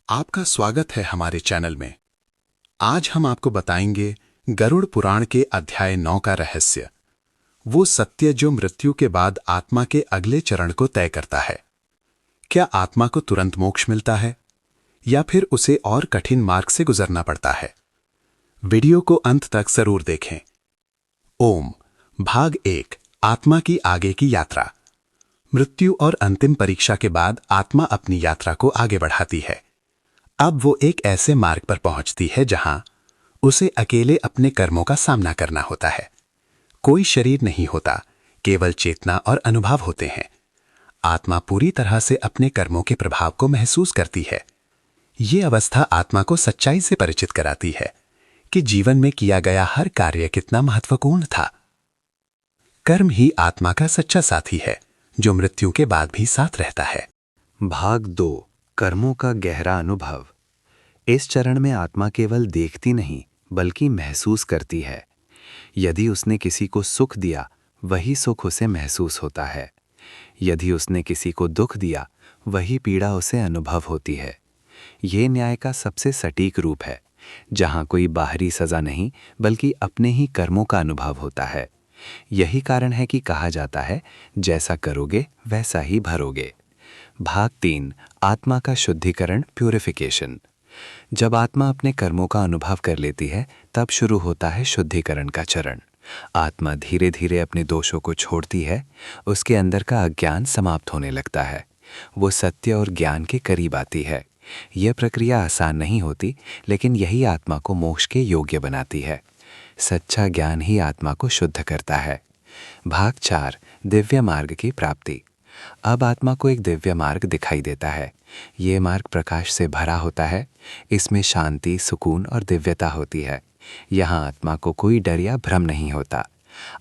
आपका स्वागत है हमारे चैनल में। आज हम आपको बताएंगे गरुड़ पुराण के अध्याय 9 का रहस्य, वो सत्य जो मृत्यु के बाद आत्मा के अगले चरण को तय करता है। क्या आत्मा को तुरंत मोक्ष मिलता है या फिर उसे और कठिन मार्ग से गुजरना पड़ता है? वीडियो को अंत तक जरूर देखें। ओम भाग 1, आत्मा की आगे की यात्रा। मृत्यु और अंतिम परीक्षा के बाद आत्मा अपनी यात्रा को आगे बढ़ाती है। अब वो एक ऐसे मार्ग पर पहुंचती है जहां उसे अकेले अपने कर्मों का सामना करना होता है। कोई शरीर नहीं होता, केवल चेतना और अनुभव होते हैं। आत्मा पूरी तरह से अपने कर्मों के प्रभाव को महसूस करती है। ये अवस्था आत्मा को सच्चाई से परिचित कराती है कि जीवन में किया गया हर कार्य कितना महत्वपूर्ण था। कर्म ही आत्मा का सच्चा साथी है, जो मृत्यु के बाद भी साथ रहता है। भाग 2, कर्मों का गहरा अनुभव। इस चरण में आत्मा केवल देखती नहीं बल्कि महसूस करती है। यदि उसने किसी को सुख दिया, वही सुख उसे महसूस होता है। यदि उसने किसी को दुख दिया, वही पीड़ा उसे अनुभव होती है। ये न्याय का सबसे सटीक रूप है, जहाँ कोई बाहरी सजा नहीं बल्कि अपने ही कर्मों का अनुभव होता है। यही कारण है कि कहा जाता है, जैसा करोगे वैसा ही भरोगे। भाग 3, आत्मा का शुद्धिकरण, प्यूरिफिकेशन। जब आत्मा अपने कर्मों का अनुभव कर लेती है, तब शुरू होता है शुद्धिकरण का चरण। आत्मा धीरे धीरे अपने दोषों को छोड़ती है, उसके अंदर का अज्ञान समाप्त होने लगता है। वो सत्य और ज्ञान के करीब आती है। यह प्रक्रिया आसान नहीं होती, लेकिन यही आत्मा को मोक्ष के योग्य बनाती है। सच्चा ज्ञान ही आत्मा को शुद्ध करता है। भाग 4, दिव्य मार्ग की प्राप्ति। अब आत्मा को एक दिव्य मार्ग दिखाई देता है। ये मार्ग प्रकाश से भरा होता है। इसमें शांति, सुकून और दिव्यता होती है। यहाँ आत्मा को कोई डर या भ्रम नहीं होता।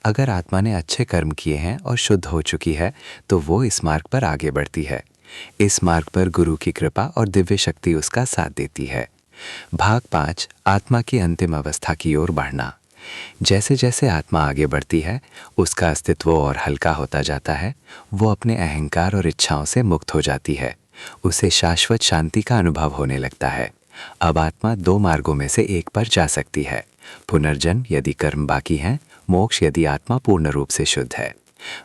अगर आत्मा ने अच्छे कर्म किए हैं और शुद्ध हो चुकी है, तो वो इस मार्ग पर आगे बढ़ती है। इस मार्ग पर गुरु की कृपा और दिव्य शक्ति उसका साथ देती है। भाग 5, आत्मा की अंतिम अवस्था की ओर बढ़ना। जैसे जैसे आत्मा आगे बढ़ती है, उसका अस्तित्व और हल्का होता जाता है। वो अपने अहंकार और इच्छाओं से मुक्त हो जाती है। उसे शाश्वत शांति का अनुभव होने लगता है। अब आत्मा 2 मार्गों में से एक पर जा सकती है, पुनर्जन्म यदि कर्म बाकी हैं, मोक्ष यदि आत्मा पूर्ण रूप से शुद्ध है।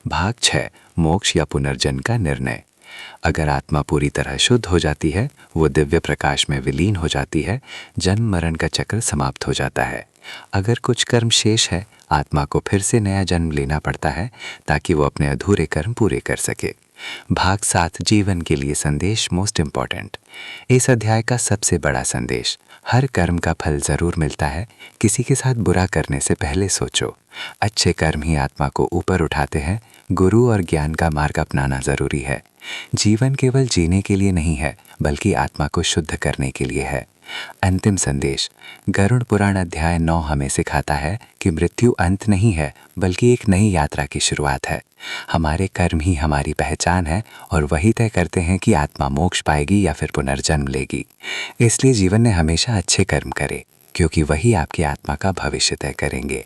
भाग 6, मोक्ष या पुनर्जन्म का निर्णय। अगर आत्मा पूरी तरह शुद्ध हो जाती है, वो दिव्य प्रकाश में विलीन हो जाती है। जन्म मरण का चक्र समाप्त हो जाता है। अगर कुछ कर्म शेष है, आत्मा को फिर से नया जन्म लेना पड़ता है, ताकि वो अपने अधूरे कर्म पूरे कर सके। भाग 7, जीवन के लिए संदेश, मोस्ट इम्पॉर्टेंट। इस अध्याय का सबसे बड़ा संदेश, हर कर्म का फल जरूर मिलता है। किसी के साथ बुरा करने से पहले सोचो। अच्छे कर्म ही आत्मा को ऊपर उठाते हैं। गुरु और ज्ञान का मार्ग अपनाना जरूरी है। जीवन केवल जीने के लिए नहीं है, बल्कि आत्मा को शुद्ध करने के लिए है। अंतिम संदेश, गरुड़ पुराण अध्याय 9 हमें सिखाता है कि मृत्यु अंत नहीं है, बल्कि एक नई यात्रा की शुरुआत है। हमारे कर्म ही हमारी पहचान है, और वही तय करते हैं कि आत्मा मोक्ष पाएगी या फिर पुनर्जन्म लेगी। इसलिए जीवन में हमेशा अच्छे कर्म करें, क्योंकि वही आपकी आत्मा का भविष्य तय करेंगे।